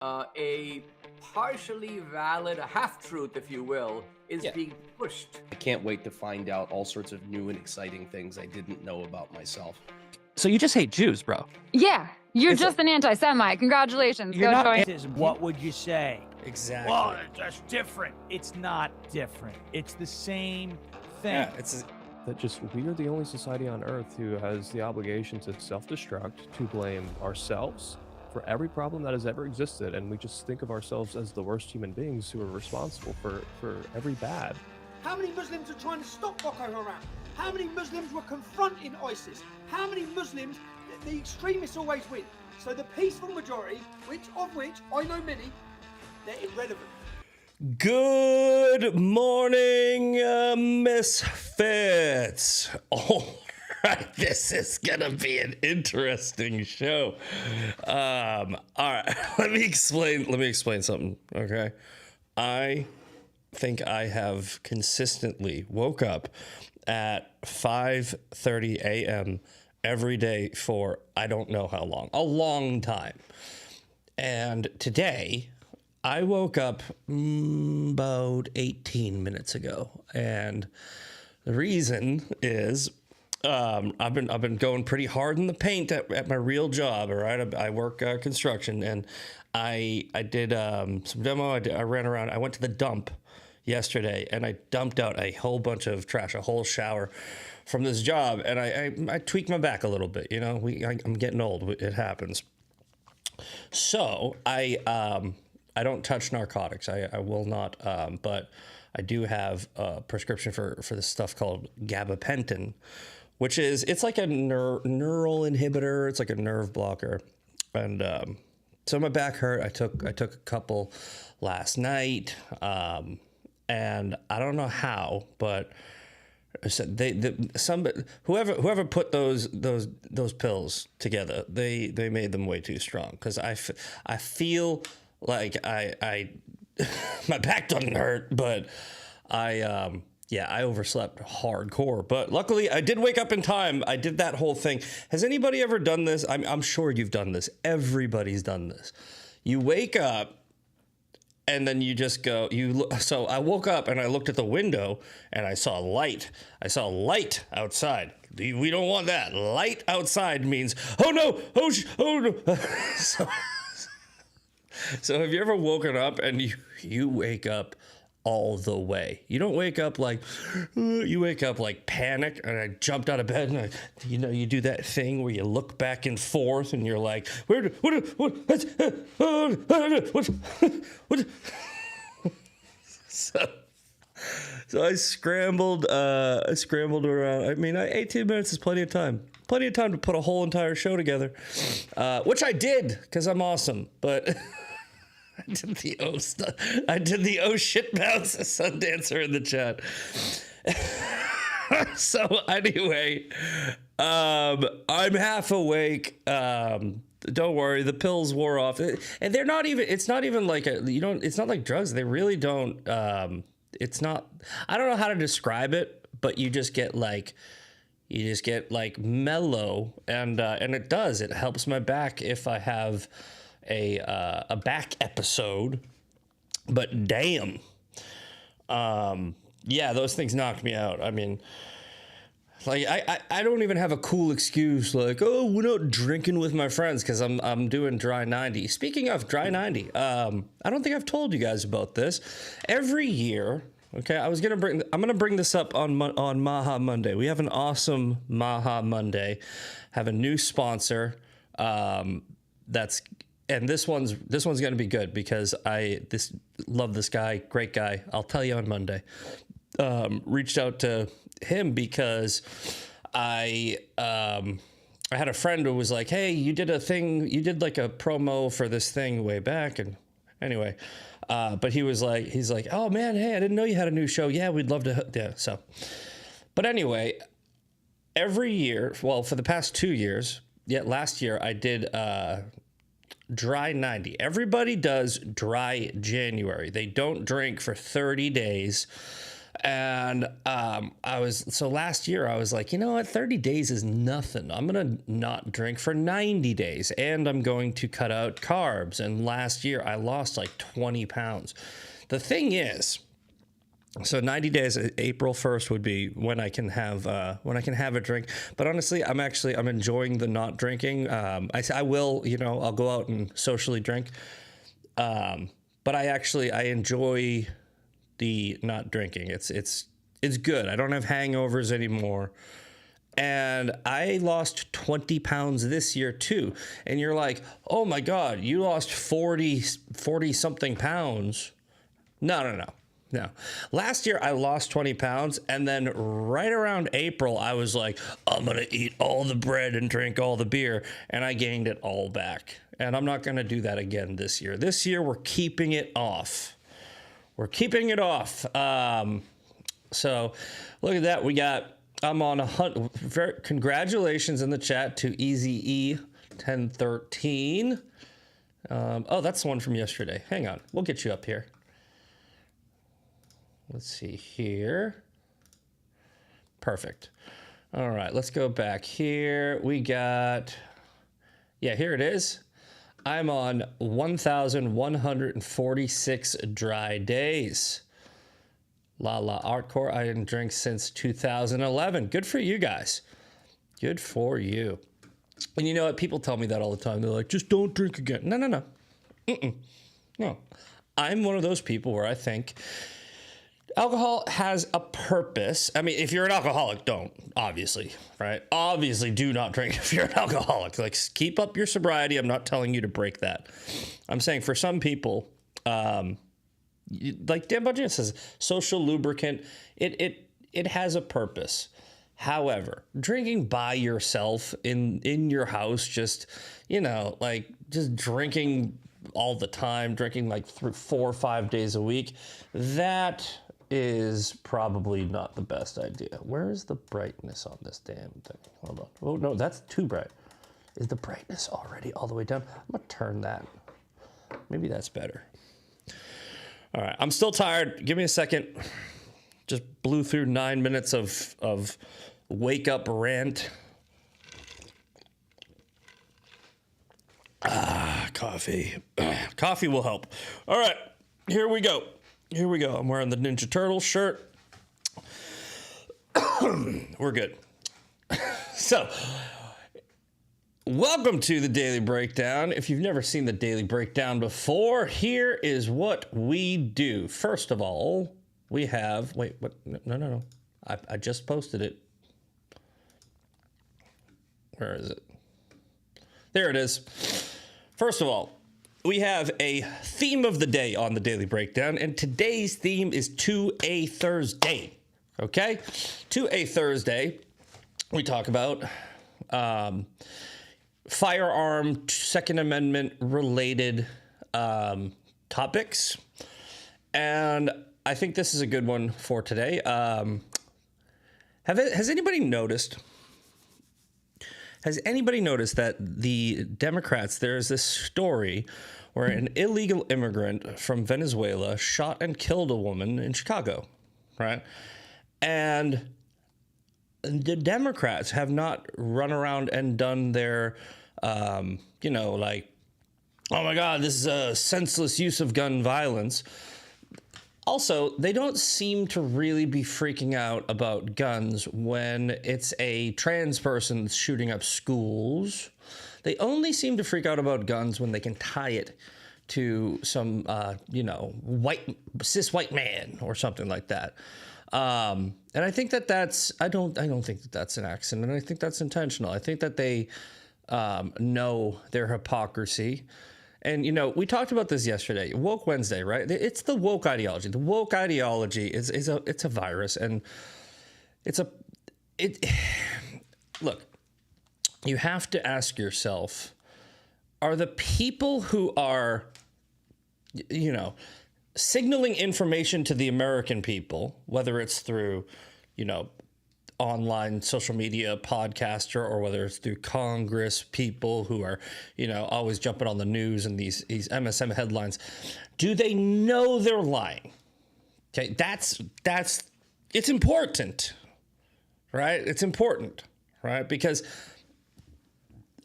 a partially valid, a half-truth, if you will, is Yeah. being pushed. I can't wait to find out all sorts of new and exciting things I didn't know about myself. So you just hate Jews, bro? Yeah, you're It's just an anti-Semite. Congratulations. You're Go not join. What would you say? Exactly. Well, that's different. It's not different. It's the same thing. Yeah, it's That just we are the only society on Earth who has the obligation to self-destruct, to blame ourselves for every problem that has ever existed, and we just think of ourselves as the worst human beings who are responsible for every bad. How many Muslims are trying to stop Boko Haram? How many Muslims were confronting ISIS? How many Muslims, the extremists always win. So the peaceful majority, which I know many, they're irrelevant. Good morning, misfits. All right, this is gonna be an interesting show. All right, let me explain something. Okay, I think I have consistently woke up at 5:30 a.m. every day for I don't know how long, a long time, and today I woke up about 18 minutes ago, and the reason is I've been going pretty hard in the paint at my real job. All right, I work construction, and I did some demo. I ran around. I went to the dump yesterday, and I dumped out a whole bunch of trash, a whole shower from this job, and I tweaked my back a little bit. You know, I'm getting old. It happens. So I don't touch narcotics. I will not, but I do have a prescription for this stuff called gabapentin, which it's like a neural inhibitor. It's like a nerve blocker, and so my back hurt. I took a couple last night, and I don't know how, but whoever put those pills together, they made them way too strong, because I feel like I my back doesn't hurt, but I overslept hardcore. But luckily I did wake up in time. I did that whole thing. Has anybody ever done this? I'm sure you've done this. Everybody's done this. You wake up and then you just go, so I woke up and I looked at the window and I saw light. I saw light outside. We don't want that. Light outside means, oh no, oh no. So have you ever woken up and you wake up all the way? You don't wake up like, you wake up like panic, and I jumped out of bed, and you do that thing where you look back and forth and you're like, what? So I scrambled around. I mean, 18 minutes is plenty of time. Plenty of time to put a whole entire show together, which I did, because I'm awesome, but I did the oh shit bounce, a Sundancer in the chat. So anyway, I'm half awake. Don't worry, the pills wore off, and they're not even. It's not even like it's not like drugs. They really don't. It's not. I don't know how to describe it, but you just get like mellow, and it does. It helps my back if I have a back episode. But damn, yeah, those things knocked me out. I mean, like I don't even have a cool excuse like, oh, we're not drinking with my friends, because I'm doing dry 90. Speaking of dry 90, I don't think I've told you guys about this. Every year, okay, I'm gonna bring this up on Maha Monday. We have an awesome Maha Monday. Have a new sponsor. And this one's gonna be good, because I love this guy, great guy. I'll tell you on Monday. Reached out to him because I had a friend who was like, hey, you did like a promo for this thing way back, and anyway, but he's like, oh man, hey, I didn't know you had a new show. Yeah, we'd love to. Yeah, so, but anyway, every year, well, for the past 2 years, last year I did dry 90. Everybody does dry January. They don't drink for 30 days. And last year I was like, you know what, 30 days is nothing. I'm gonna not drink for 90 days, and I'm going to cut out carbs. And last year I lost like 20 pounds. The thing is, so 90 days, April 1st would be when I can have a drink. But honestly, I'm enjoying the not drinking. I will, I'll go out and socially drink. But I enjoy the not drinking. It's good. I don't have hangovers anymore. And I lost 20 pounds this year too. And you're like, oh my God, you lost 40 something pounds. No. Last year I lost 20 pounds, and then right around April I was like, I'm gonna eat all the bread and drink all the beer, and I gained it all back. And I'm not gonna do that again this year. This year we're keeping it off. So look at that. I'm on a hunt. Congratulations in the chat to Easy E 1013. That's the one from yesterday. Hang on, we'll get you up here. Let's see here. Perfect. All right, let's go back here. We got, here it is. I'm on 1,146 dry days. Artcore, I didn't drink since 2011. Good for you guys. Good for you. And you know what? People tell me that all the time. They're like, just don't drink again. No. No. I'm one of those people where I think alcohol has a purpose. I mean, if you're an alcoholic, don't, obviously, right? Obviously, do not drink if you're an alcoholic. Like, keep up your sobriety. I'm not telling you to break that. I'm saying for some people, like Dan Budget says, social lubricant, it has a purpose. However, drinking by yourself in your house, just drinking all the time, drinking like 4 or 5 days a week, that is probably not the best idea. Where is the brightness on this damn thing? Hold on. Oh, no, that's too bright. Is the brightness already all the way down? I'm going to turn that. Maybe that's better. All right, I'm still tired. Give me a second. Just blew through 9 minutes of wake up rant. Coffee. Coffee will help. All right, here we go. I'm wearing the Ninja Turtle shirt. We're good. So, welcome to the Daily Breakdown. If you've never seen the Daily Breakdown before, here is what we do. First of all, we have... Wait, what? No. I just posted it. Where is it? There it is. First of all, we have a theme of the day on the Daily Breakdown, and today's theme is To a Thursday. Okay? To a Thursday, we talk about firearm, Second Amendment related topics, and I think this is a good one for today. Has anybody noticed? Has anybody noticed that the Democrats, there's this story where an illegal immigrant from Venezuela shot and killed a woman in Chicago, right? And the Democrats have not run around and done their, like, oh my God, this is a senseless use of gun violence. Also, they don't seem to really be freaking out about guns when it's a trans person that's shooting up schools. They only seem to freak out about guns when they can tie it to some, cis white man or something like that. And I think I don't think that that's an accident. I think that's intentional. I think that they know their hypocrisy. And, we talked about this yesterday, Woke Wednesday, right? It's the woke ideology. The woke ideology it's a virus, and look, you have to ask yourself, are the people who are, signaling information to the American people, whether it's through, online social media podcaster, or whether it's through Congress people who are, always jumping on the news and these MSM headlines, do they know they're lying? Okay, that's it's important, right? It's important, right? Because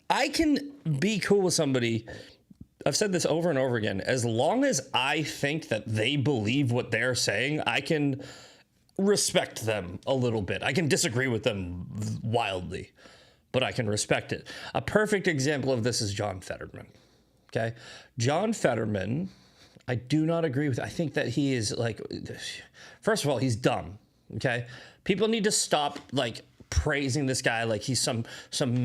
I can be cool with somebody. I've said this over and over again. As long as I think that they believe what they're saying, I can respect them a little bit. I can disagree with them wildly, but I can respect it. A perfect example of this is John Fetterman. Okay. John Fetterman, I do not agree with. I think that he is like, first of all, he's dumb. Okay. People need to stop like praising this guy like he's some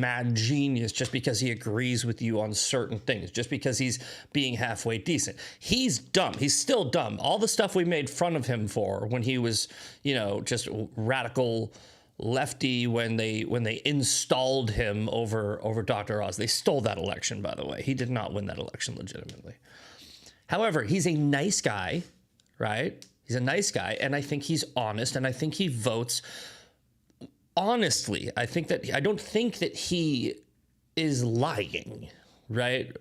mad genius just because he agrees with you on certain things, just because he's being halfway decent. He's dumb. He's still dumb. All the stuff we made fun of him for when he was, you know, just radical lefty when they installed him over Dr. Oz. They stole that election, by the way. He did not win that election legitimately. However, he's a nice guy, right? He's a nice guy, and I think he's honest, and I think he votes honestly. I don't think that he is lying, right?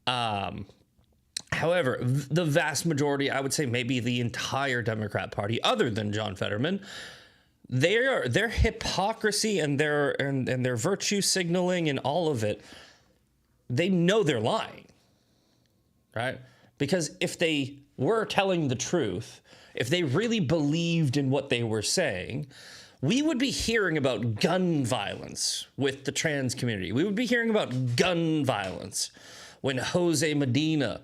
However, the vast majority, I would say maybe the entire Democrat Party, other than John Fetterman, their hypocrisy and their virtue signaling and all of it, they know they're lying, right? Because if they were telling the truth, if they really believed in what they were saying, we would be hearing about gun violence with the trans community. We would be hearing about gun violence when Jose Medina,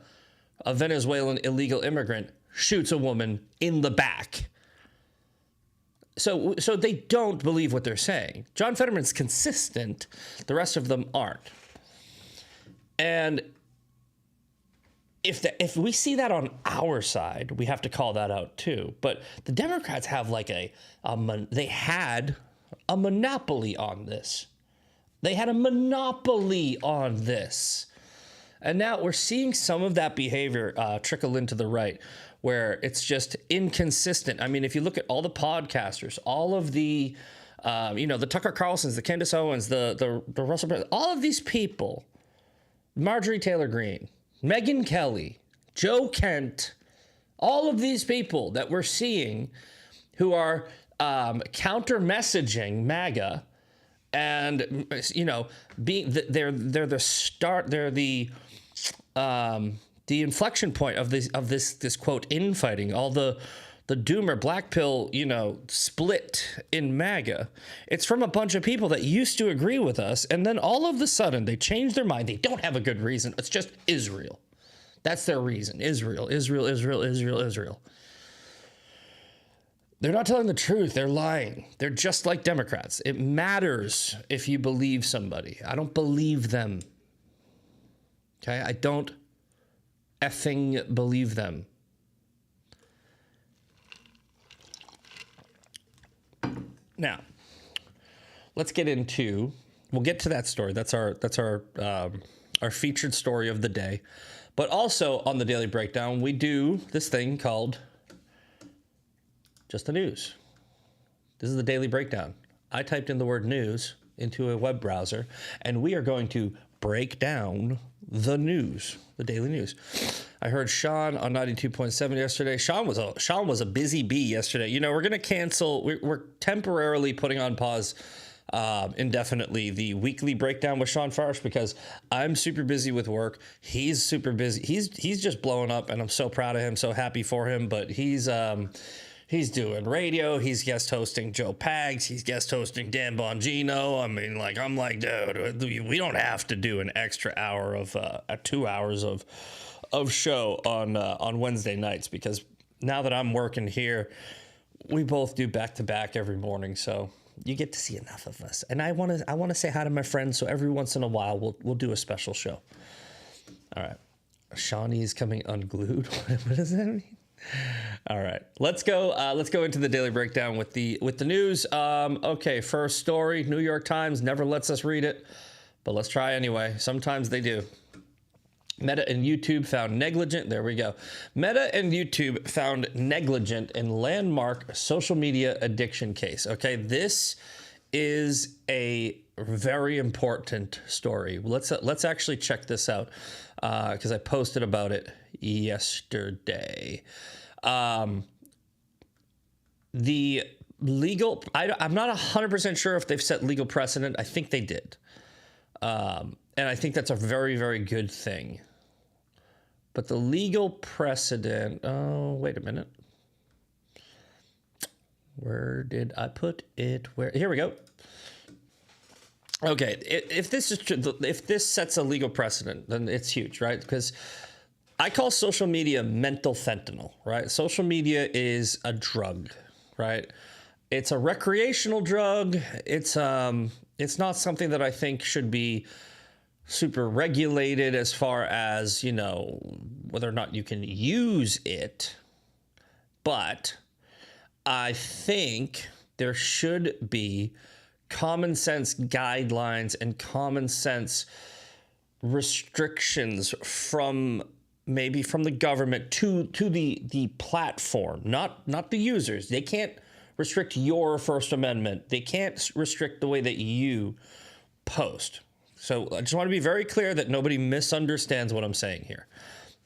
a Venezuelan illegal immigrant, shoots a woman in the back. So they don't believe what they're saying. John Fetterman's consistent. The rest of them aren't. And if we see that on our side, we have to call that out too. But the Democrats have like they had a monopoly on this. They had a monopoly on this. And now we're seeing some of that behavior trickle into the right, where it's just inconsistent. I mean, if you look at all the podcasters, all of the, the Tucker Carlsons, the Candace Owens, the Russell, all of these people, Marjorie Taylor Greene, Megyn Kelly, Joe Kent, all of these people that we're seeing who are counter-messaging MAGA, and they're the inflection point of this quote infighting, all the doomer black pill split in MAGA. It's from a bunch of people that used to agree with us, and then all of a sudden they change their mind. They don't have a good reason. It's just Israel. That's their reason. Israel. They're not telling the truth. They're lying. They're just like Democrats. It matters if you believe somebody. I don't believe them. Okay? I don't effing believe them. Now, let's get into. We'll get to that story. That's our featured story of the day. But also on the Daily Breakdown, we do this thing called Just the News. This is the Daily Breakdown. I typed in the word news into a web browser, and we are going to break down the news, the daily news. I heard Sean on 92.7 yesterday. Sean was a busy bee yesterday. We're going to cancel. We're temporarily putting on pause indefinitely the weekly breakdown with Sean Farsh because I'm super busy with work. He's super busy. He's just blowing up, and I'm so proud of him, so happy for him. But he's doing radio. He's guest hosting Joe Pags. He's guest hosting Dan Bongino. I mean, I'm like, dude, we don't have to do an extra hour of 2 hours of show on Wednesday nights, because now that I'm working here, we both do back to back every morning. So you get to see enough of us. And I want to say hi to my friends. So every once in a while, we'll do a special show. All right. Shawnee's coming unglued. What does that mean? All right, let's go into the Daily Breakdown with the news. Okay, first story, New York Times never lets us read it, but let's try anyway. Sometimes they do. Meta and YouTube found negligent. There we go. Meta and YouTube found negligent in landmark social media addiction case. Okay, this is a very important story. Let's actually check this out because I posted about it yesterday. the legal, I'm not 100% sure if they've set legal precedent. I think they did. And I think that's a very, very good thing. But the legal precedent, oh, wait a minute. Where did I put it? Where? Here we go. Okay, if this is if this sets a legal precedent, then it's huge, right? Because I call social media mental fentanyl, right? Social media is a drug, right? It's a recreational drug. It's not something that I think should be super regulated as far as, you know, whether or not you can use it. But I think there should be common sense guidelines and common sense restrictions from maybe from the government to the platform, not the users. They can't restrict your First Amendment. They can't restrict the way that you post. So I just want to be very clear that nobody misunderstands what I'm saying here.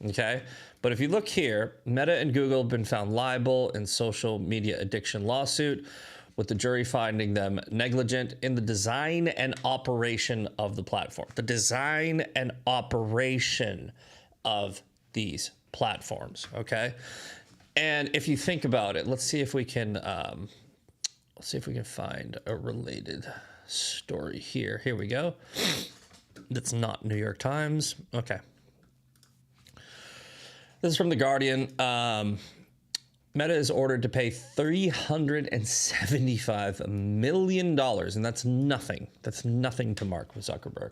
Okay? But if you look here, Meta and Google have been found liable in social media addiction lawsuit, with the jury finding them negligent in the design and operation of the platform. The design and operation of these platforms, okay? And if you think about it, let's see if we can find a related story here. Here we go. That's not New York Times. Okay. This is from The Guardian. Meta is ordered to pay $375 million, and that's nothing. That's nothing to Mark Zuckerberg.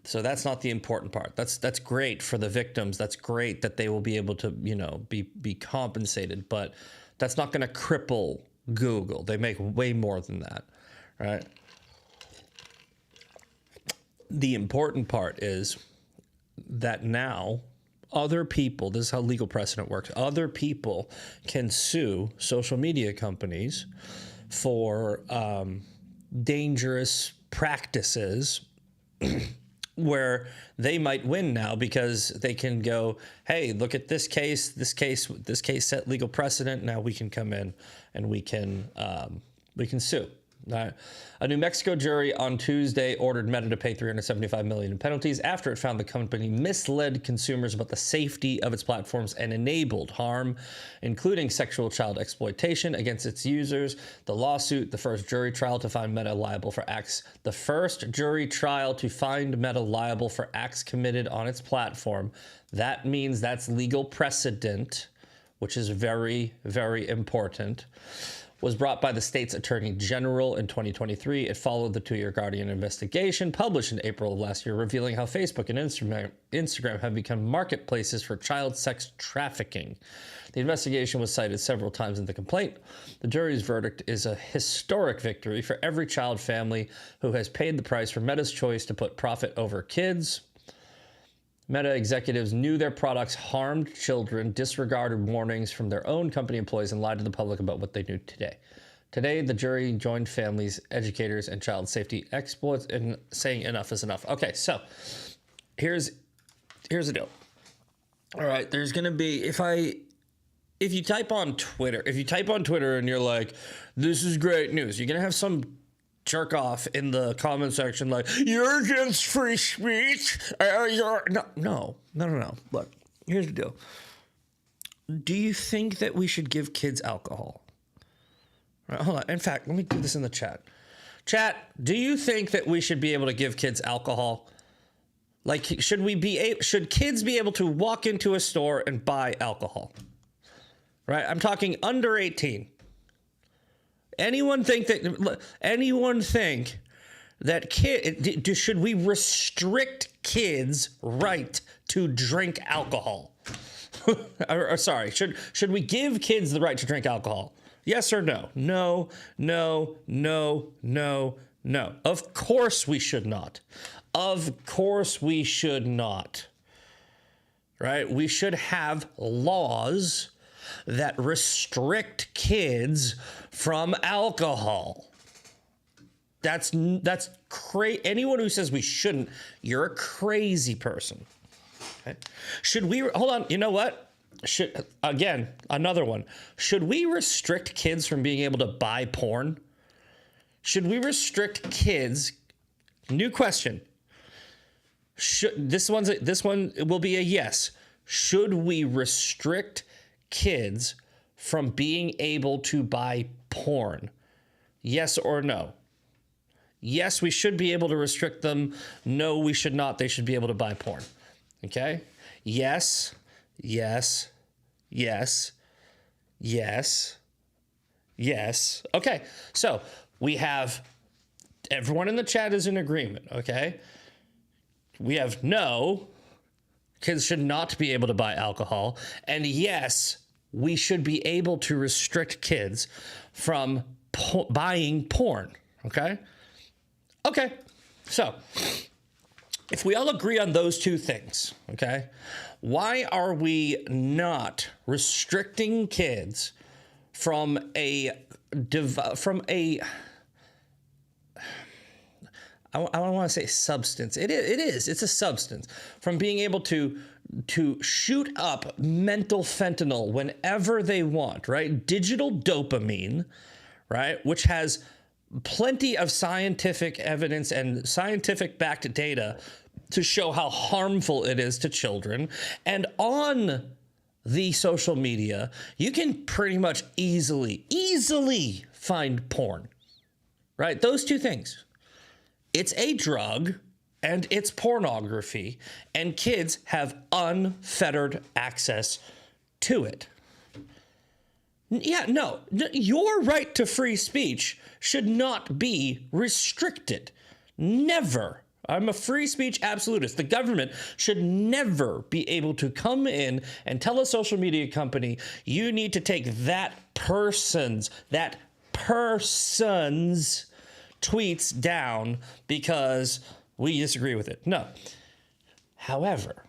So that's not the important part. That's great for the victims. That's great that they will be able to, you know, be compensated, but that's not going to cripple Google. They make way more than that, right? The important part is that now other people, this is how legal precedent works, other people can sue social media companies for dangerous practices where they might win now because they can go, hey, look at this case set legal precedent. Now we can come in and we can sue. A New Mexico jury on Tuesday ordered Meta to pay $375 million in penalties after it found the company misled consumers about the safety of its platforms and enabled harm, including sexual child exploitation against its users. The lawsuit, the first jury trial to find Meta liable for acts committed on its platform. That means that's legal precedent, which is very, very important. Was brought by the state's attorney general in 2023. It followed the 2-year Guardian investigation published in April of last year, revealing how Facebook and Instagram have become marketplaces for child sex trafficking. The investigation was cited several times in the complaint. The jury's verdict is a historic victory for every child family who has paid the price for Meta's choice to put profit over kids. Meta executives knew their products harmed children, disregarded warnings from their own company employees, and lied to the public about what they knew today. Today, the jury joined families, educators, and child safety experts in saying enough is enough. Okay, so here's the deal. All right, there's gonna be if you type on Twitter and you're like, this is great news, you're gonna have some jerk off in the comment section like, you're against free speech. No. Look, here's the deal. Do you think that we should give kids alcohol? Right, hold on. In fact, let me do this in the chat. Chat, do you think that we should be able to give kids alcohol? Like, should kids be able to walk into a store and buy alcohol? Right? I'm talking under 18. Anyone think that should we restrict kids' right to drink alcohol? or sorry, should we give kids the right to drink alcohol? Yes or no? No. Of course we should not. Right? We should have laws that restrict kids from alcohol. That's crazy. Anyone who says we shouldn't, you're a crazy person. Okay? Should we, hold on, you know what? again, another one. Should we restrict kids from being able to buy porn? Should we restrict kids? New question. This one will be a yes. Should we restrict kids from being able to buy porn? Yes or no? Yes, we should be able to restrict them. No, we should not. They should be able to buy porn. Okay? Yes, yes, yes, yes, yes. Okay, so we have everyone in the chat is in agreement, okay? We have no, kids should not be able to buy alcohol. And yes, we should be able to restrict kids from buying porn, okay? Okay, so if we all agree on those two things, okay, why are we not restricting kids from I don't want to say substance. It's a substance, from being able to shoot up mental fentanyl whenever they want, right? Digital dopamine, right? Which has plenty of scientific evidence and scientific backed data to show how harmful it is to children. And on the social media, you can pretty much easily find porn, right? Those two things. It's a drug and it's pornography, and kids have unfettered access to it. Yeah, no, your right to free speech should not be restricted. Never. I'm a free speech absolutist. The government should never be able to come in and tell a social media company, you need to take that person's tweets down because we disagree with it. No. However,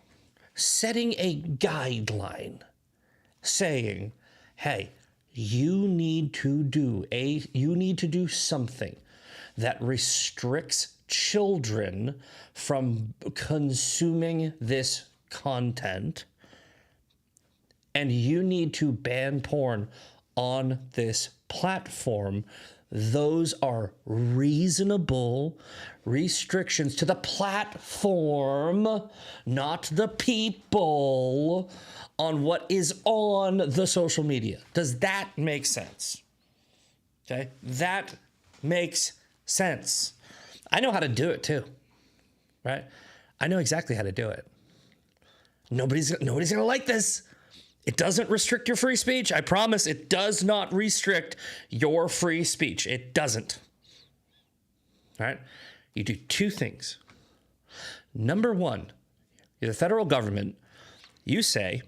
setting a guideline saying, hey, you need to do something that restricts children from consuming this content, and you need to ban porn on this platform. Those are reasonable restrictions to the platform, not the people, on what is on the social media. Does that make sense? Okay, that makes sense. I know how to do it too, right? I know exactly how to do it. Nobody's gonna like this. It doesn't restrict your free speech. I promise it does not restrict your free speech. It doesn't. All right? You do two things. Number one, you're the federal government. You say,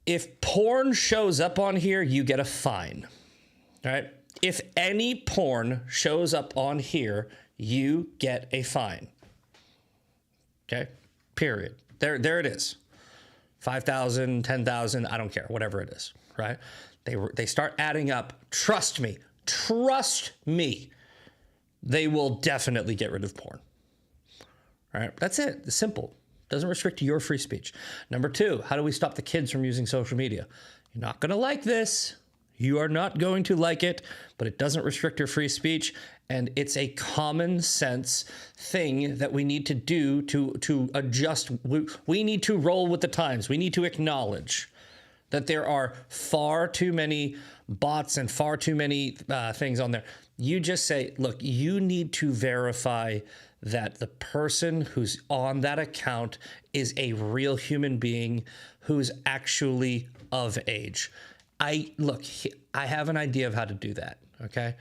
if porn shows up on here, you get a fine. All right? If any porn shows up on here, you get a fine. Okay? Period. There it is. 5,000, 10,000, I don't care, whatever it is, right? They start adding up. Trust me, they will definitely get rid of porn. All right, that's it. It's simple. Doesn't restrict your free speech. Number two, how do we stop the kids from using social media? You're not gonna like this. You are not going to like it, but it doesn't restrict your free speech, and it's a common sense thing that we need to do to adjust. We need to roll with the times. We need to acknowledge that there are far too many bots and far too many things on there. You just say, look, you need to verify that the person who's on that account is a real human being who's actually of age. I have an idea of how to do that, okay?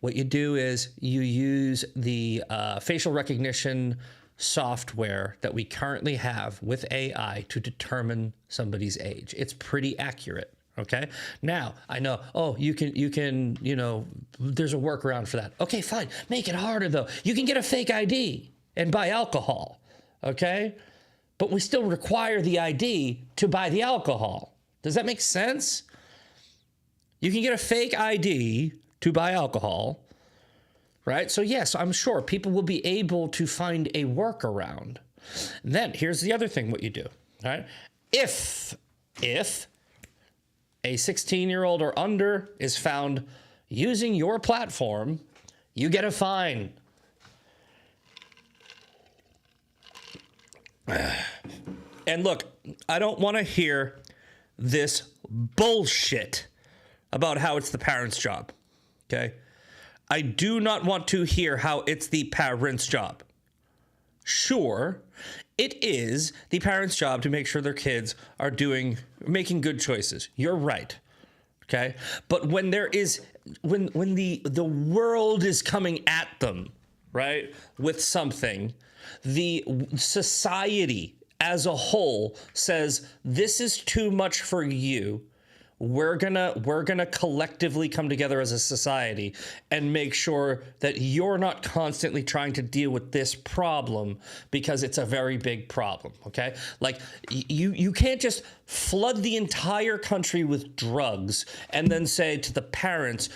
What you do is you use the facial recognition software that we currently have with AI to determine somebody's age. It's pretty accurate, okay? Now, I know, you can, there's a workaround for that. Okay, fine. Make it harder, though. You can get a fake ID and buy alcohol, okay? But we still require the ID to buy the alcohol. Does that make sense? You can get a fake ID to buy alcohol, right? So yes, I'm sure people will be able to find a workaround. Then here's the other thing, what you do, all right? if a 16-year-old or under is found using your platform, you get a fine. And look, I don't want to hear this bullshit about how it's the parents' job, okay? I do not want to hear how it's the parents' job. Sure, it is the parents' job to make sure their kids are making good choices. You're right, okay? But when when the world is coming at them, right, with something, the society as a whole says, this is too much for you. We're gonna collectively come together as a society and make sure that you're not constantly trying to deal with this problem because it's a very big problem, okay? Like you can't just flood the entire country with drugs and then say to the parents,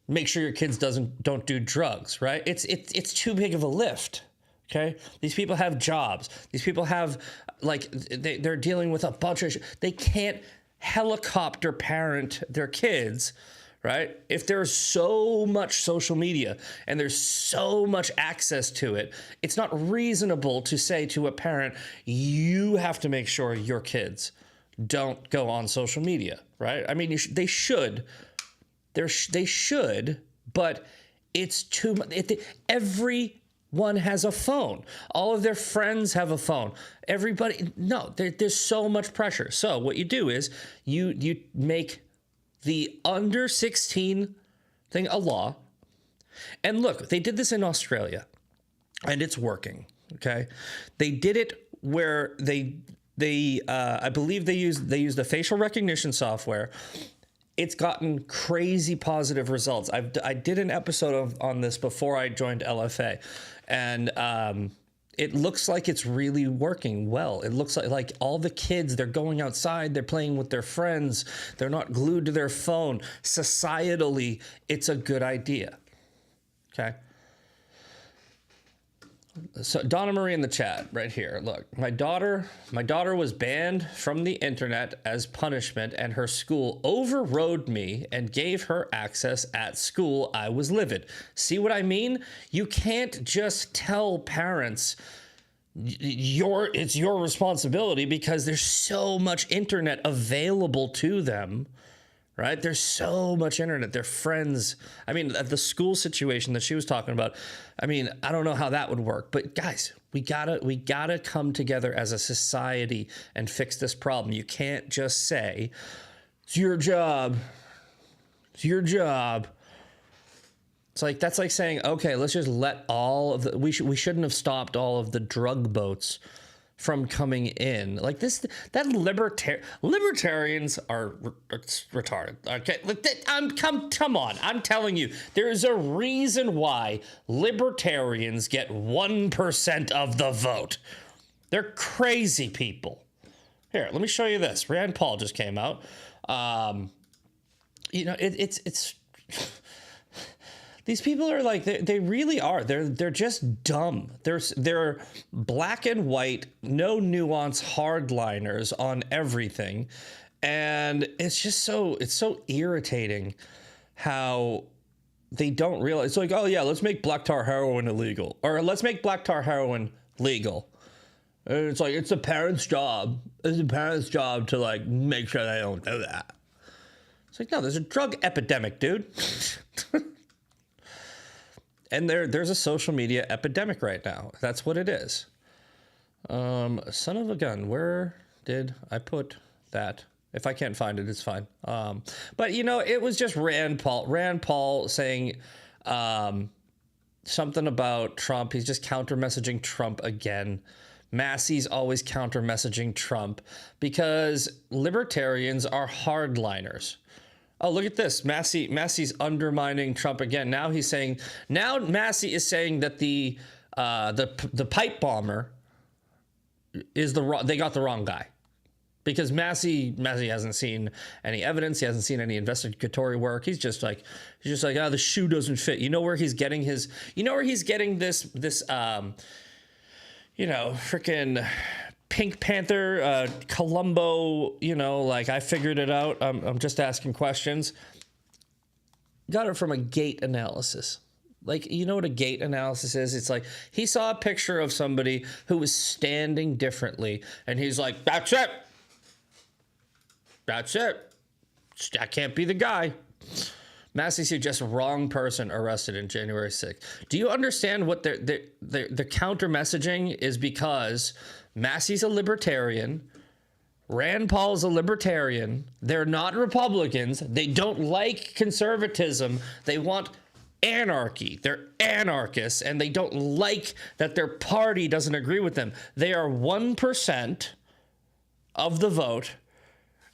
make sure your kids don't do drugs, right? It's too big of a lift. Okay, these people have jobs. These people have, like, they're dealing with a bunch of they can't helicopter parent their kids, right? If there's so much social media and there's so much access to it, it's not reasonable to say to a parent, you have to make sure your kids don't go on social media, right? I mean, they should, but it's too much. Everyone has a phone. All of their friends have a phone. Everybody, no, there's so much pressure. So what you do is you make the under 16 thing a law. And look, they did this in Australia and it's working. Okay. They did it where I believe they used the facial recognition software. It's gotten crazy positive results. I did an episode on this before I joined LFA, and it looks like it's really working well. It looks like all the kids, they're going outside, they're playing with their friends, they're not glued to their phone. Societally, it's a good idea. Okay. So Donna Marie in the chat right here. Look, my daughter was banned from the internet as punishment, and her school overrode me and gave her access at school. I was livid. See what I mean? You can't just tell parents it's your responsibility because there's so much internet available to them. Right? There's so much internet. Their friends. I mean, the school situation that she was talking about. I mean, I don't know how that would work, but guys, we gotta come together as a society and fix this problem. You can't just say, it's your job. It's your job. It's like, that's like saying, okay, let's just let all of the, we shouldn't have stopped all of the drug boats from coming in. Like this, that libertarians are retarded. Okay, come on. I'm telling you, there's a reason why libertarians get 1% of the vote. They're crazy people. Here, let me show you this. Rand Paul just came out. You know, it's these people are like, they really are. They're just dumb. They're black and white, no nuance hardliners on everything. And it's just so irritating how they don't realize. It's like, oh yeah, let's make black tar heroin illegal, or let's make black tar heroin legal. And it's like, it's the parents' job. It's the parents' job to like make sure they don't do that. It's like, no, there's a drug epidemic, dude. And there's a social media epidemic right now. That's what it is. Son of a gun, where did I put that? If I can't find it, it's fine. But, you know, it was just Rand Paul saying something about Trump. He's just counter-messaging Trump again. Massey's always counter-messaging Trump because libertarians are hardliners. Oh, look at this. Massey's undermining Trump again. Now Massey is saying that the pipe bomber is they got the wrong guy. Because Massey hasn't seen any evidence, he hasn't seen any investigatory work. He's just like, the shoe doesn't fit. You know where he's getting this freaking Pink Panther, Columbo, you know, like I figured it out. I'm just asking questions. Got it from a gait analysis. Like, you know what a gait analysis is? It's like he saw a picture of somebody who was standing differently, and he's like, that's it. That's it. I can't be the guy. Massey suggests wrong person arrested in January 6th. Do you understand what the counter messaging is? Because Massey's a libertarian. Rand Paul's a libertarian. They're not Republicans. They don't like conservatism. They want anarchy. They're anarchists, and they don't like that their party doesn't agree with them. They are 1% of the vote.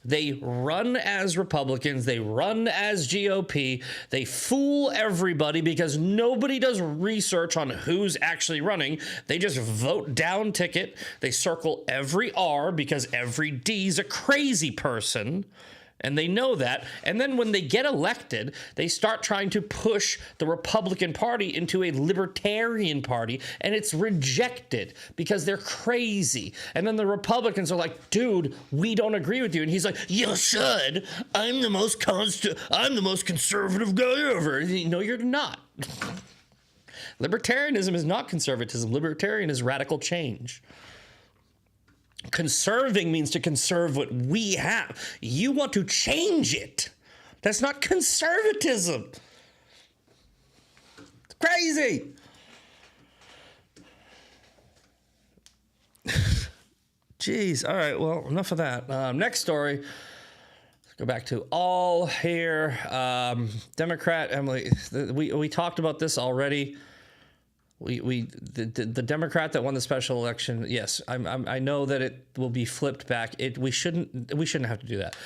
They run as Republicans. They run as GOP. They fool everybody because nobody does research on who's actually running. They just vote down ticket. They circle every R because every D's a crazy person. And they know that. And then when they get elected, they start trying to push the Republican Party into a libertarian party, and it's rejected because they're crazy. And then the Republicans are like, dude, we don't agree with you. And he's like, you should. I'm the most conservative guy ever. No, you're not. Libertarianism is not conservatism. Libertarian is radical change. Conserving means to conserve what we have. You want to change it. That's not conservatism. It's crazy. Jeez. All right. Well, enough of that. Next story. Let's go back to all here. Democrat Emily. We talked about this already. The Democrat that won the special election, yes, I know that it will be flipped back. We shouldn't have to do that.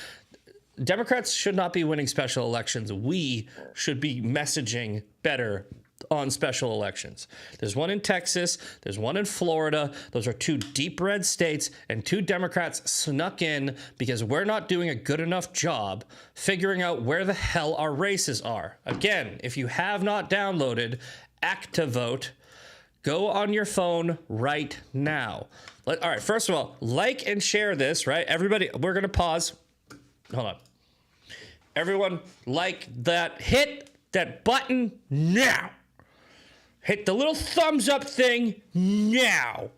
Democrats should not be winning special elections. We should be messaging better on special elections. There's one in Texas, there's one in Florida. Those are two deep red states, and two Democrats snuck in because we're not doing a good enough job figuring out where the hell our races are. Again, if you have not downloaded Activote, go on your phone right now. All right, first of all, like and share this, right? Everybody, we're going to pause. Hold on. Everyone, like that. Hit that button now. Hit the little thumbs up thing now.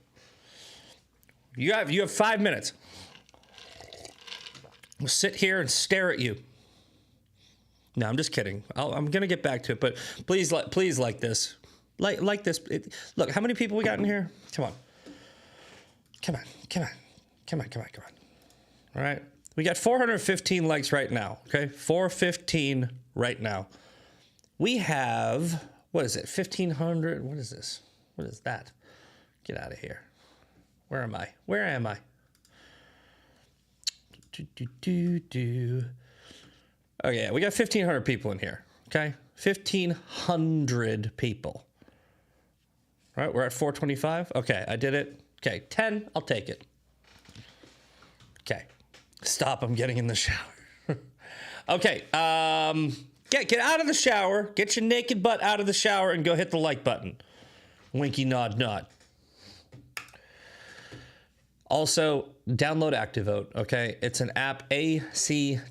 You have 5 minutes. We'll sit here and stare at you. No, I'm just kidding. I'm going to get back to it, but please like this. Like this. Look, how many people we got in here? Come on. All right. We got 415 likes right now, okay? 415 right now. We have, what is it, 1,500? What is this? What is that? Get out of here. Where am I? Oh, yeah, we got 1,500 people in here, okay? 1,500 people. All right, we're at 425. Okay, I did it. Okay, 10, I'll take it. Okay, stop, I'm getting in the shower. Okay, get out of the shower. Get your naked butt out of the shower and go hit the like button. Winky nod nod. Also, download Activote, okay? It's an app, Activote.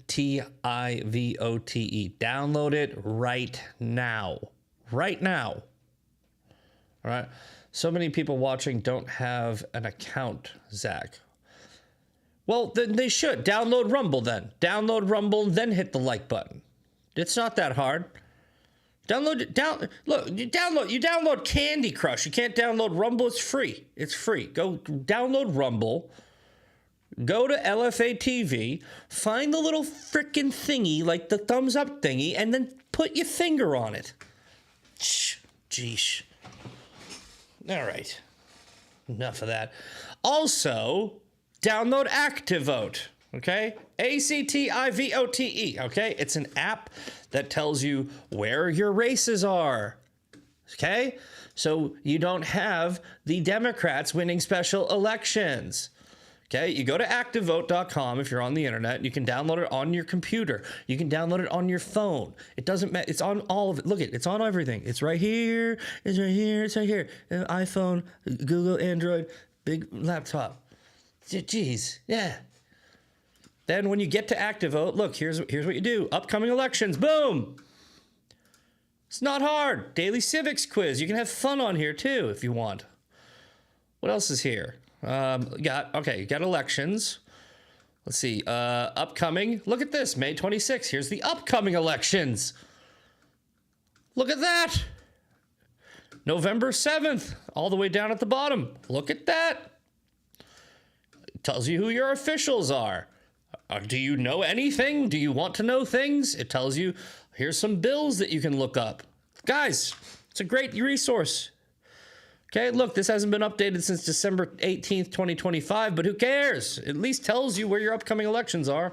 Download it right now. Right now. All right? So many people watching don't have an account, Zach. Well, then they should. Download Rumble then. Download Rumble, then hit the like button. It's not that hard. Look, you download Candy Crush. You can't download Rumble. It's free. It's free. Go download Rumble. Go to LFA TV. Find the little frickin' thingy, like the thumbs up thingy, and then put your finger on it. Jeesh. All right. Enough of that. Also, download Activote. Okay? Activote. Okay? It's an app that tells you where your races are. Okay? So you don't have the Democrats winning special elections. Okay? You go to activote.com if you're on the internet. You can download it on your computer. You can download it on your phone. It doesn't matter. It's on all of it. Look, it's on everything. It's right here. It's right here. It's right here. iPhone, Google, Android, big laptop. Jeez, yeah. Then when you get to active vote, look, here's what you do. Upcoming elections, boom. It's not hard. Daily civics quiz. You can have fun on here too if you want. What else is here? You got elections. Let's see. Upcoming. Look at this. May 26th. Here's the upcoming elections. Look at that. November 7th. All the way down at the bottom. Look at that. It tells you who your officials are. Do you know anything? Do you want to know things? It tells you, here's some bills that you can look up. Guys, it's a great resource. Okay, look, this hasn't been updated since December 18th, 2025, but who cares? It at least tells you where your upcoming elections are.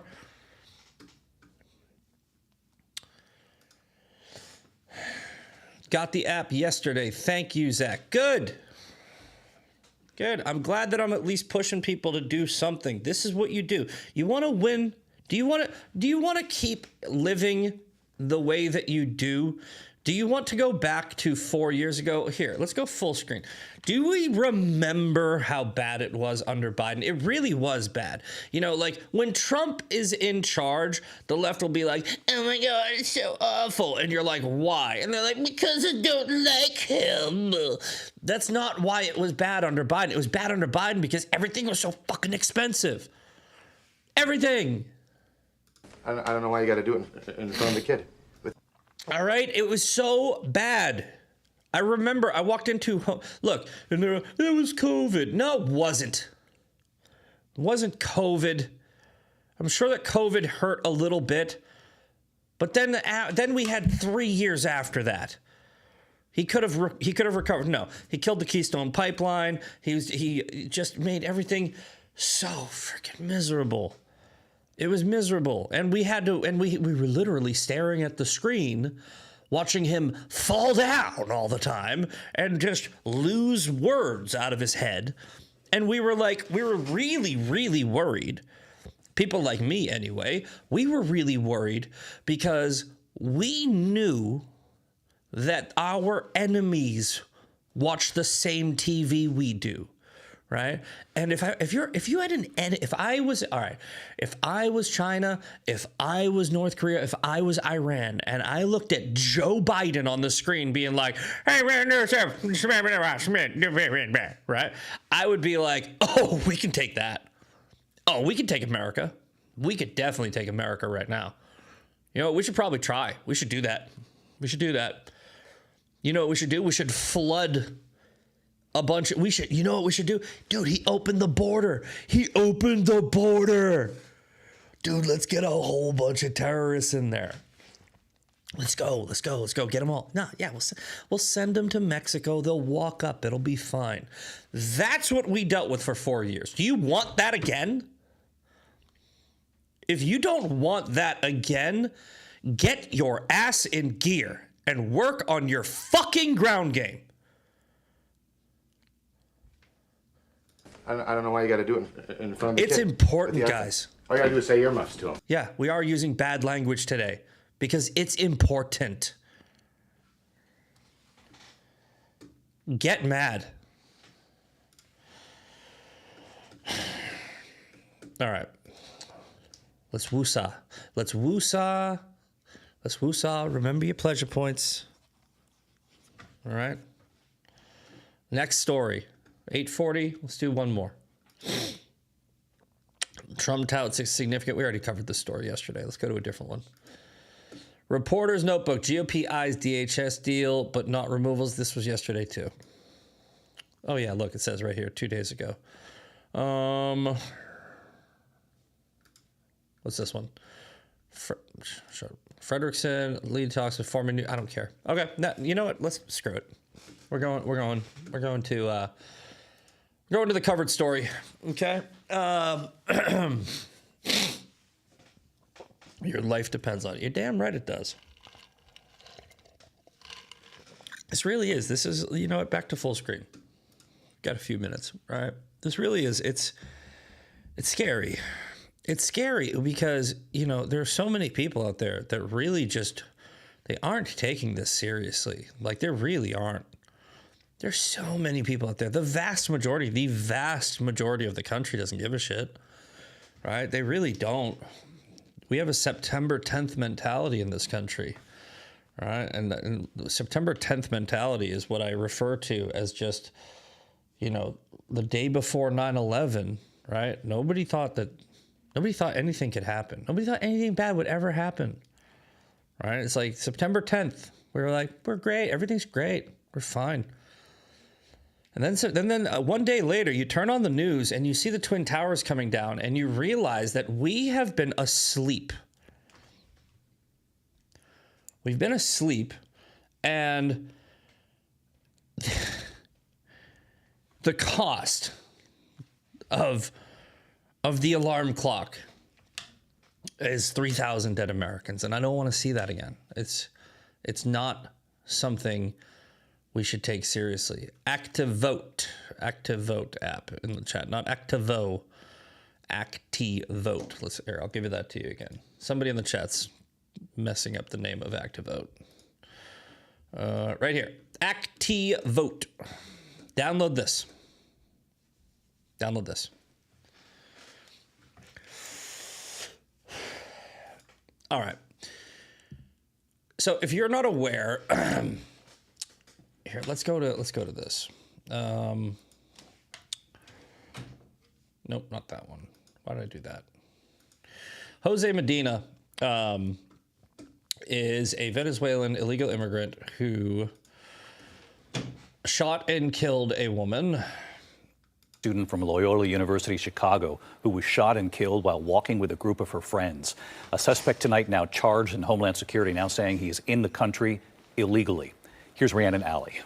Got the app yesterday. Thank you, Zach. Good. Good. I'm glad that I'm at least pushing people to do something. This is what you do. You want to win? Do you want to keep living the way that you do? Do you want to go back to 4 years ago? Here, let's go full screen. Do we remember how bad it was under Biden? It really was bad. You know, like when Trump is in charge, the left will be like, oh my God, it's so awful. And you're like, why? And they're like, because I don't like him. That's not why it was bad under Biden. It was bad under Biden because everything was so fucking expensive. Everything. I don't know why you got to do it in front of the kid. All right, it was so bad. I remember I walked into, look, and it was COVID. No, it wasn't. It wasn't COVID. I'm sure that COVID hurt a little bit, but then we had 3 years after that. He could have recovered. No, he killed the Keystone Pipeline. He just made everything so freaking miserable. It was miserable. And we were literally staring at the screen, watching him fall down all the time and just lose words out of his head. And we were really, really worried. People like me, anyway, we were really worried because we knew that our enemies watch the same TV we do. Right. And if I was China, if I was North Korea, if I was Iran, and I looked at Joe Biden on the screen being like, hey, right, I would be like, oh, we can take that. Oh, we can take America. We could definitely take America right now. You know, we should probably try. We should do that. You know what we should do? We should flood you know what we should do? Dude, he opened the border. Dude, let's get a whole bunch of terrorists in there. Let's go. Get them all. No, yeah, we'll send them to Mexico. They'll walk up. It'll be fine. That's what we dealt with for 4 years. Do you want that again? If you don't want that again, get your ass in gear and work on your fucking ground game. I don't know why you got to do it in front of the kid. It's important, guys. All you got to do is say earmuffs to him. Yeah, we are using bad language today because it's important. Get mad. All right. Let's woosah. Remember your pleasure points. All right. Next story. 8:40. Let's do one more. Trump touts significant. We already covered this story yesterday. Let's go to a different one. Reporter's notebook. GOP eyes DHS deal, but not removals. This was yesterday too. Oh yeah, look, it says right here 2 days ago. What's this one? Frederickson lead talks with former new. I don't care. Okay, you know what? Let's screw it. We're going to the covered story. Okay. Your life depends on it. You're damn right it does. This really is. This is, you know what? Back to full screen. Got a few minutes, right? This really is. It's scary. It's scary because, you know, there are so many people out there that really just, they aren't taking this seriously. Like, they really aren't. There's so many people out there. The vast majority of the country doesn't give a shit, right? They really don't. We have a September 10th mentality in this country, right? And the September 10th mentality is what I refer to as just, you know, the day before 9/11, right? Nobody thought anything could happen. Nobody thought anything bad would ever happen, right? It's like September 10th. We were like, we're great. Everything's great. We're fine. And then one day later, you turn on the news and you see the Twin Towers coming down and you realize that we have been asleep. We've been asleep, and the cost of the alarm clock is 3,000 dead Americans, and I don't want to see that again. It's not something we should take seriously. Activote app in the chat, not Activo. Activote. Here, I'll give you that to you again. Somebody in the chat's messing up the name of Activote. Right here, Activote. Download this. All right. So if you're not aware, here, let's go to this. Nope, not that one. Why did I do that? Jose Medina is a Venezuelan illegal immigrant who shot and killed a woman. Student from Loyola University, Chicago, who was shot and killed while walking with a group of her friends. A suspect tonight now charged in Homeland Security, now saying he is in the country illegally. Here's Rhiannon Alley.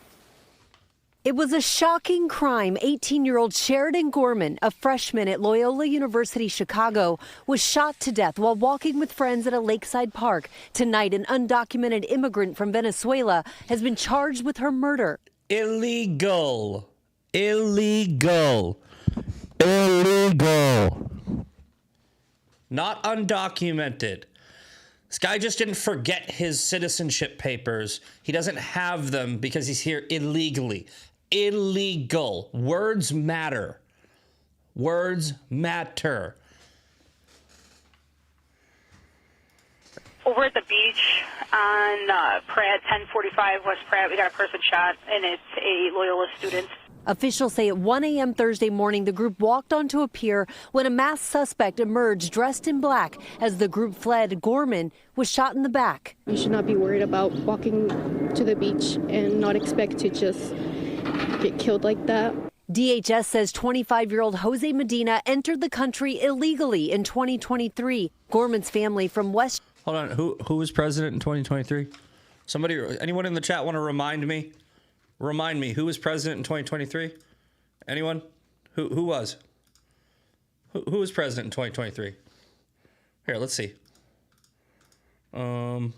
It was a shocking crime. 18-year-old Sheridan Gorman, a freshman at Loyola University, Chicago, was shot to death while walking with friends at a lakeside park. Tonight, an undocumented immigrant from Venezuela has been charged with her murder. Illegal. Not undocumented. This guy just didn't forget his citizenship papers. He doesn't have them because he's here illegally. Illegal. Words matter. Words matter. Over at the beach on Pratt, 1045 West Pratt, we got a person shot, and it's a Loyola student. Officials say at 1 a.m. Thursday morning, the group walked onto a pier when a masked suspect emerged dressed in black. As the group fled, Gorman was shot in the back. You should not be worried about walking to the beach and not expect to just get killed like that. DHS says 25-year-old Jose Medina entered the country illegally in 2023. Gorman's family from West... Hold on. Who was president in 2023? Somebody, anyone in the chat want to remind me? Remind me, who was president in 2023? Anyone? Who was? Who was president in 2023? Here, let's see. All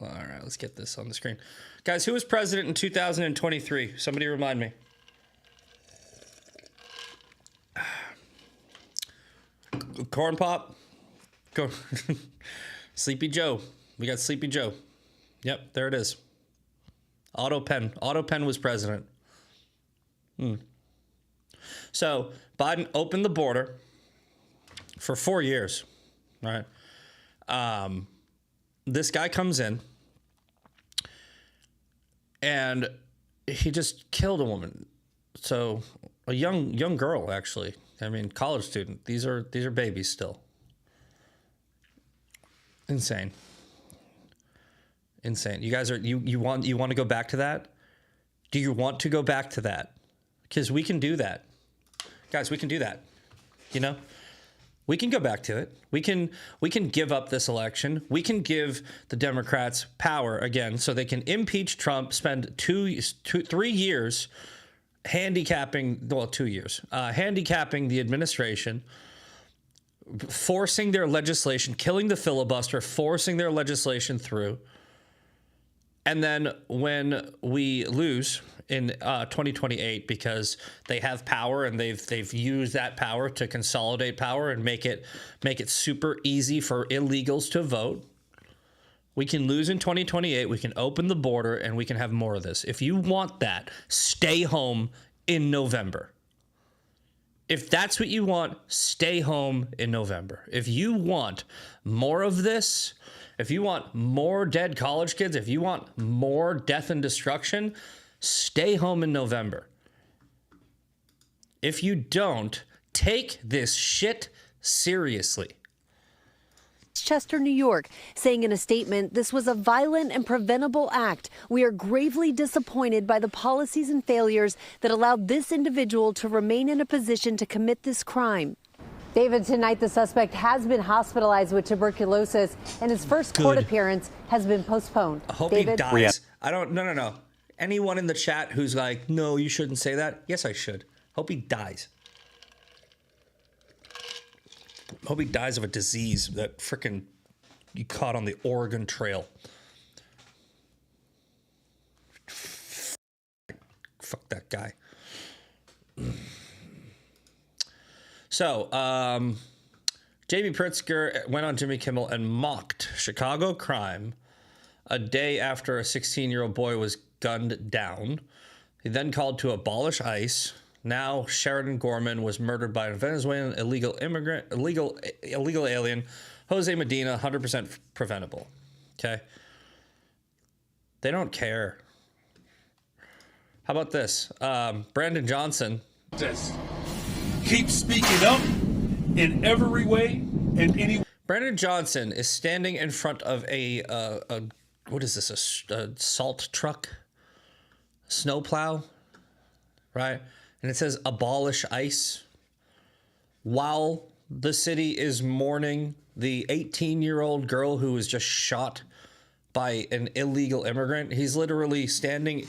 right, let's get this on the screen. Guys, who was president in 2023? Somebody remind me. Corn Pop? Sleepy Joe. We got Sleepy Joe. Yep, there it is. Otto Penn was president. So Biden opened the border for 4 years, right? This guy comes in and he just killed a woman. So a young girl, actually. I mean, college student. These are babies still. Insane. You guys are you want to go back to that? Do you want to go back to that? Because we can do that. Guys, we can do that. You know? We can go back to it. We can give up this election. We can give the Democrats power again so they can impeach Trump, spend 3 years handicapping the administration, forcing their legislation, killing the filibuster, forcing their legislation through. And then when we lose in 2028 because they have power and they've used that power to consolidate power and make it super easy for illegals to vote, We can lose in 2028. We can open the border and we can have more of this. If you want that, stay home in November. If that's what you want, stay home in November. If you want more of this, if you want more dead college kids, if you want more death and destruction, stay home in November. If you don't, take this shit seriously. Chester, New York, saying in a statement, this was a violent and preventable act. We are gravely disappointed by the policies and failures that allowed this individual to remain in a position to commit this crime. David, tonight the suspect has been hospitalized with tuberculosis and his first court appearance has been postponed. I hope David? He dies. I don't, no. Anyone in the chat who's like, no, you shouldn't say that. Yes, I should. Hope he dies. Hope he dies of a disease that frickin' you caught on the Oregon Trail. Fuck that guy. So, J.B. Pritzker went on Jimmy Kimmel and mocked Chicago crime a day after a 16-year-old boy was gunned down. He then called to abolish ICE. Now, Sheridan Gorman was murdered by a Venezuelan illegal alien, Jose Medina, 100% preventable. Okay? They don't care. How about this? Brandon Johnson. Keep speaking up in every way and any. Brandon Johnson is standing in front of a what is this? A salt truck? Snowplow? Right? And it says abolish ICE while the city is mourning the 18-year-old girl who was just shot by an illegal immigrant. He's literally saying,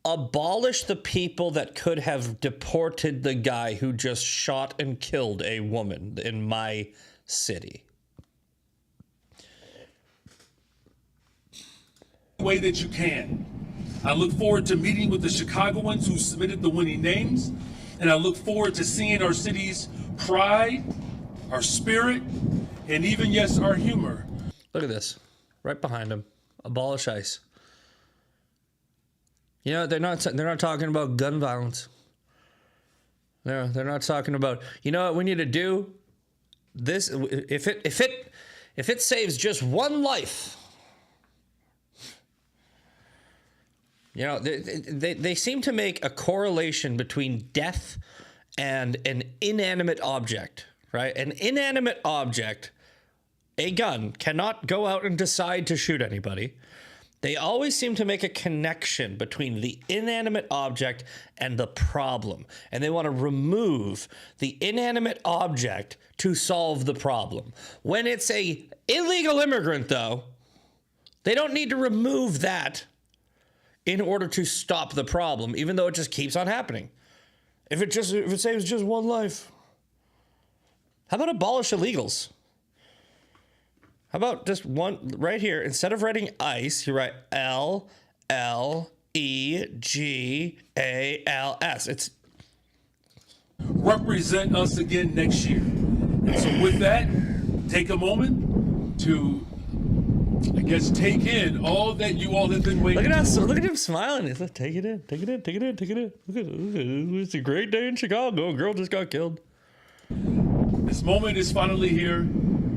abolish the people that could have deported the guy who just shot and killed a woman in my city. Way that you can. I look forward to meeting with the Chicagoans who submitted the winning names, and I look forward to seeing our city's pride, our spirit, and even, yes, our humor. Look at this. Right behind him. Abolish ICE. You know, they're not talking about gun violence. They're not talking about, you know what we need to do? This, if it saves just one life. You know, they seem to make a correlation between death and an inanimate object, right? An inanimate object, a gun, cannot go out and decide to shoot anybody. They always seem to make a connection between the inanimate object and the problem. And they want to remove the inanimate object to solve the problem. When it's a illegal immigrant, though, they don't need to remove that in order to stop the problem, even though it just keeps on happening. If it saves just one life. How about abolish illegals? How about just one right here? Instead of writing ICE, you write LLEGALS. It's represent us again next year. And so with that, take a moment to, I guess, take in all that you all have been waiting for. Look at him smiling. He's like, take it in. Look at it. It's a great day in Chicago. A girl just got killed. This moment is finally here.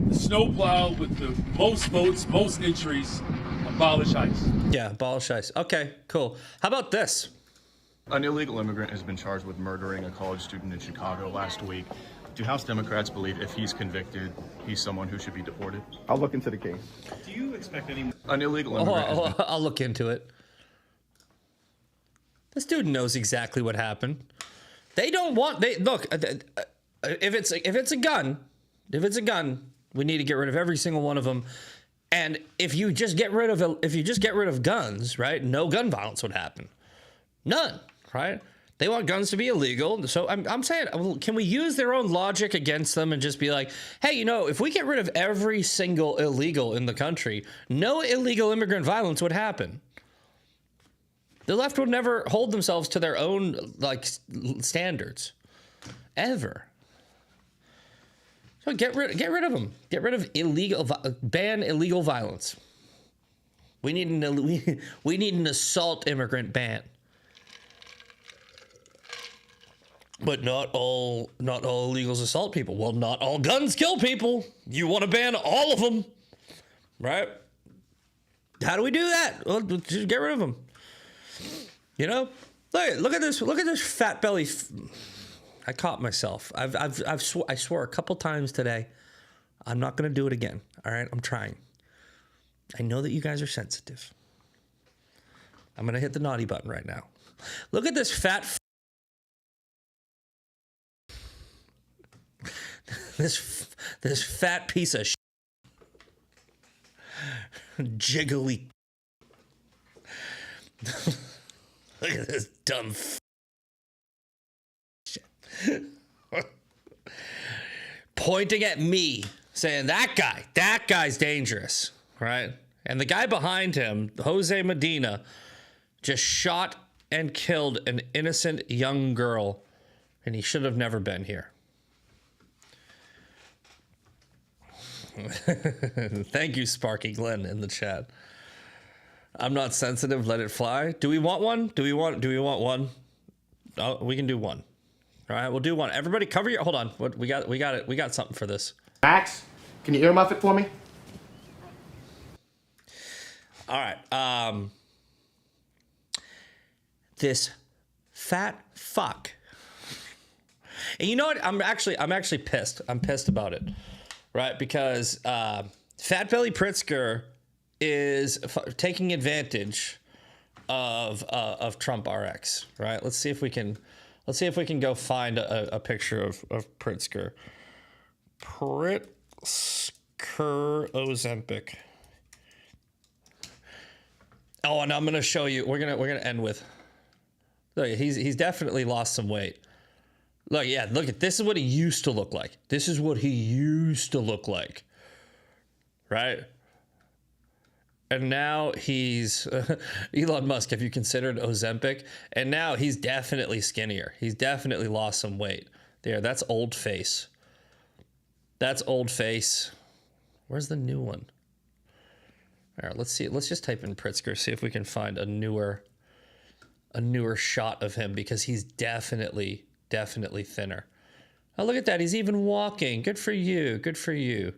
The snowplow with the most votes, most entries, abolish ICE. Yeah, abolish ICE. Okay, cool. How about this? An illegal immigrant has been charged with murdering a college student in Chicago last week. Do House Democrats believe if he's convicted, he's someone who should be deported? I'll look into the case. Do you expect any... An illegal immigrant I'll look into it. This dude knows exactly what happened. They don't want... Look, if it's a gun, we need to get rid of every single one of them. And if you just get rid of guns, right? No gun violence would happen. None, right? They want guns to be illegal. So I'm saying, can we use their own logic against them and just be like, hey, you know, if we get rid of every single illegal in the country, no illegal immigrant violence would happen. The left would never hold themselves to their own, like, standards. Ever. So get rid of them. Get rid of ban illegal violence. We need an assault immigrant ban. But not all illegals assault people. Well, not all guns kill people. You want to ban all of them, right? How do we do that? Well, just get rid of them. You know, look at this fat belly. I caught myself. I swore a couple times today. I'm not gonna do it again. All right, I'm trying. I know that you guys are sensitive. I'm gonna hit the naughty button right now. Look at this fat. This fat piece of jiggly. Look at this dumb shit. Pointing at me, saying that guy's dangerous, right? And the guy behind him, Jose Medina, just shot and killed an innocent young girl, and he should have never been here. Thank you, Sparky Glenn, in the chat. I'm not sensitive. Let it fly. Do we want one? Do we want one? Oh, we can do one. All right, we'll do one. Everybody, cover your. Hold on. What we got it. We got something for this. Max, can you earmuff it for me? All right. This fat fuck. And you know what? I'm actually pissed. I'm pissed about it. Right, because Fat Belly Pritzker is taking advantage of Trump RX. Right. Let's see if we can go find a picture of Pritzker. Pritzker Ozempic. Oh, and I'm gonna show you. We're gonna end with. Look, he's definitely lost some weight. Look, yeah, look at this is what he used to look like. This is what he used to look like. Right? And now he's Elon Musk, have you considered Ozempic? And now he's definitely skinnier. He's definitely lost some weight. There, that's old face. That's old face. Where's the new one? All right, let's see. Let's just type in Pritzker, see if we can find a newer shot of him, because he's definitely thinner. Oh, look at that. He's even walking. Good for you. Good for you.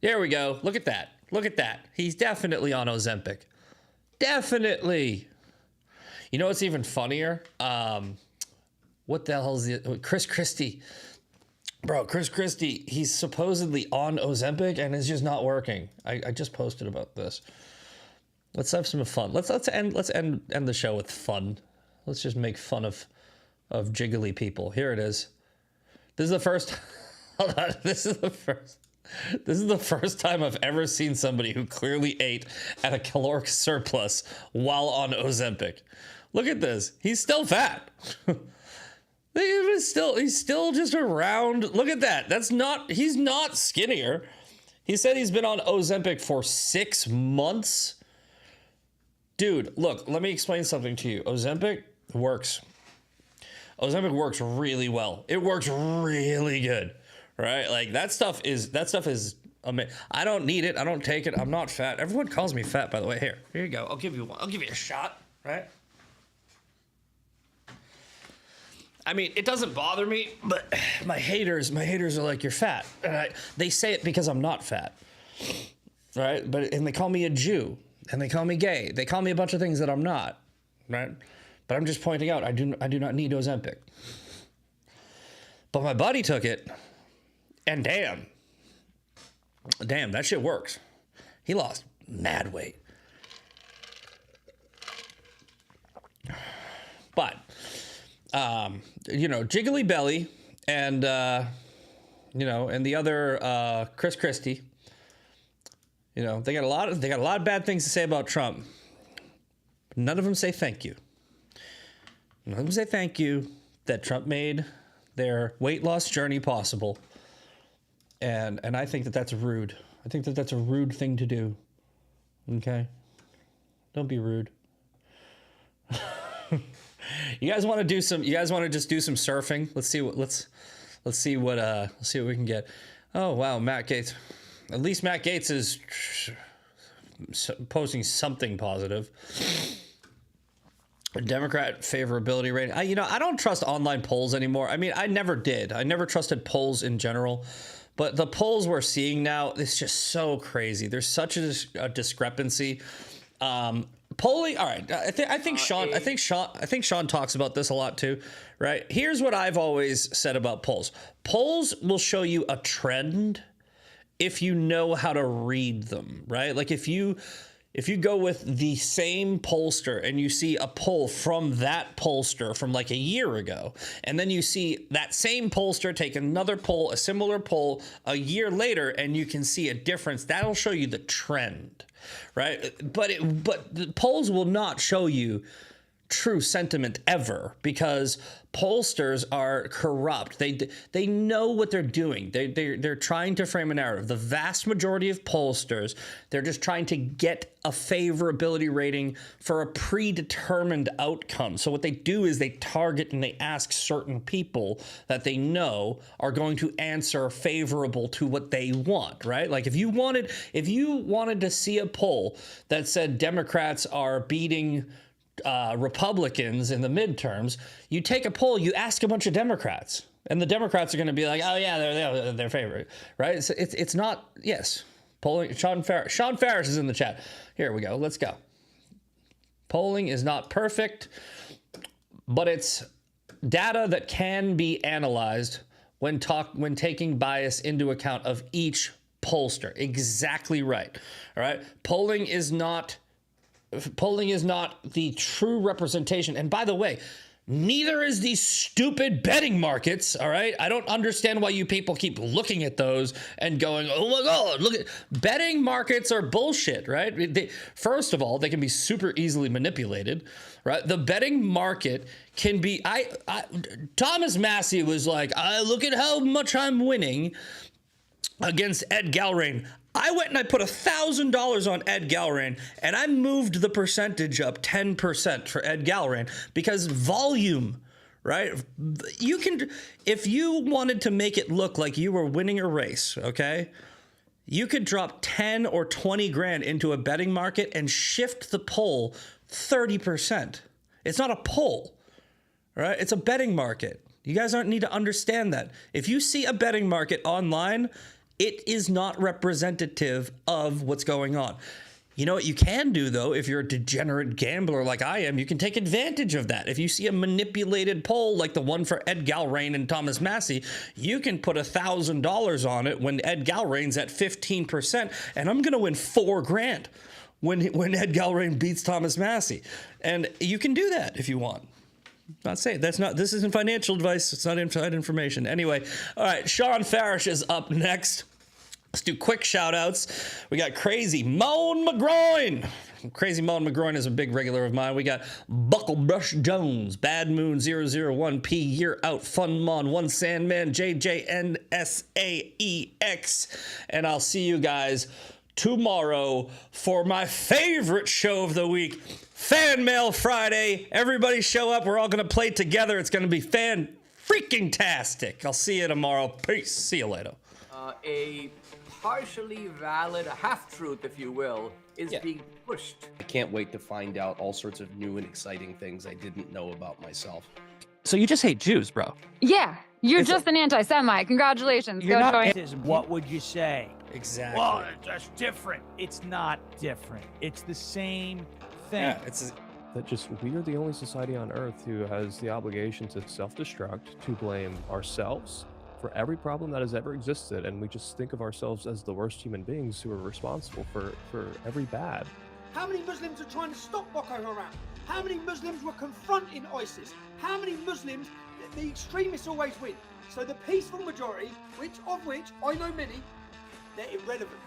There we go. Look at that. Look at that. He's definitely on Ozempic. Definitely. You know what's even funnier? What the hell is it? Chris Christie. Bro, Chris Christie, he's supposedly on Ozempic and it's just not working. I just posted about this. Let's have some fun. Let's end the show with fun. Let's just make fun of jiggly people. Here it is. This is the first. Hold on. This is the first time I've ever seen somebody who clearly ate at a caloric surplus while on Ozempic. Look at this. He's still fat. He's still just around. Look at that. He's not skinnier. He said he's been on Ozempic for 6 months. Dude, look, let me explain something to you. Ozempic works. Ozempic works really well. It works really good, right? Like that stuff is amazing. I don't need it. I don't take it. I'm not fat. Everyone calls me fat, by the way. Here you go. I'll give you one. I'll give you a shot, right? I mean, it doesn't bother me, but my haters are like, you're fat. And they say it because I'm not fat, right? And they call me a Jew, and they call me gay. They call me a bunch of things that I'm not, right? But I'm just pointing out, I do not need Ozempic. But my buddy took it, and damn, that shit works. He lost mad weight. But, Jiggly Belly and, and the other Chris Christie, they got a lot of bad things to say about Trump. None of them say thank you. None of them say thank you that Trump made their weight loss journey possible. And I think that that's rude. I think that that's a rude thing to do. Okay? Don't be rude. You guys want to just do some surfing? Let's see what we can get. Oh, wow, Matt Gaetz. At least Matt Gaetz is posting something positive. Democrat favorability rating. I don't trust online polls anymore. I mean, I never did. I never trusted polls in general. But the polls we're seeing now, it's just so crazy. There's such a discrepancy. Polling, all right. I think Sean talks about this a lot too, right? Here's what I've always said about polls. Polls will show you a trend if you know how to read them, right? Like if you go with the same pollster and you see a poll from that pollster from like a year ago, and then you see that same pollster take another poll, a similar poll a year later, and you can see a difference, that'll show you the trend, right? But the polls will not show you true sentiment ever, because pollsters are corrupt. They know what they're doing. They're trying to frame a narrative. The vast majority of pollsters, they're just trying to get a favorability rating for a predetermined outcome. So what they do is they target and they ask certain people that they know are going to answer favorable to what they want, right? Like if you wanted to see a poll that said Democrats are beating Republicans in the midterms, you take a poll, you ask a bunch of Democrats, and the Democrats are going to be like, oh yeah, they're their favorite, right? So it's not, yes, polling. Sean Farris is in the chat. Here we go. Let's go. Polling is not perfect, but it's data that can be analyzed when taking bias into account of each pollster. Exactly right. All right. Polling is not the true representation. And by the way, neither is these stupid betting markets, all right? I don't understand why you people keep looking at those and going, oh my God, look at betting markets are bullshit, right? First of all, they can be super easily manipulated, right? The betting market can be, Thomas Massey was like, look at how much I'm winning against Ed Galrain. I went and I put $1,000 on Ed Galrain, and I moved the percentage up 10% for Ed Galrain because volume, right? You can, if you wanted to make it look like you were winning a race, okay? You could drop 10 or 20 grand into a betting market and shift the poll 30%. It's not a poll, right? It's a betting market. You guys need to understand that. If you see a betting market online, it is not representative of what's going on. You know what you can do, though, if you're a degenerate gambler like I am, you can take advantage of that. If you see a manipulated poll like the one for Ed Galrain and Thomas Massey, you can put $1,000 on it when Ed Galrain's at 15%, and I'm going to win $4 grand when Ed Galrain beats Thomas Massey. And you can do that if you want. Not saying this isn't financial advice. It's not inside information. Anyway, all right. Sean Farish is up next. Let's do quick shout outs. We got Crazy Moan McGroin. Crazy Moan McGroin is a big regular of mine. We got Bucklebrush Jones, Bad Moon 001P, Year Out, Fun Mon, One Sandman, JJNSAEX. And I'll see you guys tomorrow for my favorite show of the week, Fan Mail Friday. Everybody show up. We're all going to play together. It's going to be fan-freaking-tastic. I'll see you tomorrow. Peace. See you later. A partially valid, a half-truth, if you will, is being pushed. I can't wait to find out all sorts of new and exciting things I didn't know about myself. So you just hate Jews, bro? Yeah, you're just an anti-Semite. Congratulations. You're Go not join. What would you say? Exactly. Well, that's different. It's not different. It's the same thing. Yeah, we are the only society on Earth who has the obligation to self-destruct, to blame ourselves for every problem that has ever existed, and we just think of ourselves as the worst human beings who are responsible for every bad. How many Muslims are trying to stop Boko Haram? How many Muslims were confronting ISIS? How many Muslims, the extremists always win. So the peaceful majority, which I know many, they're irrelevant.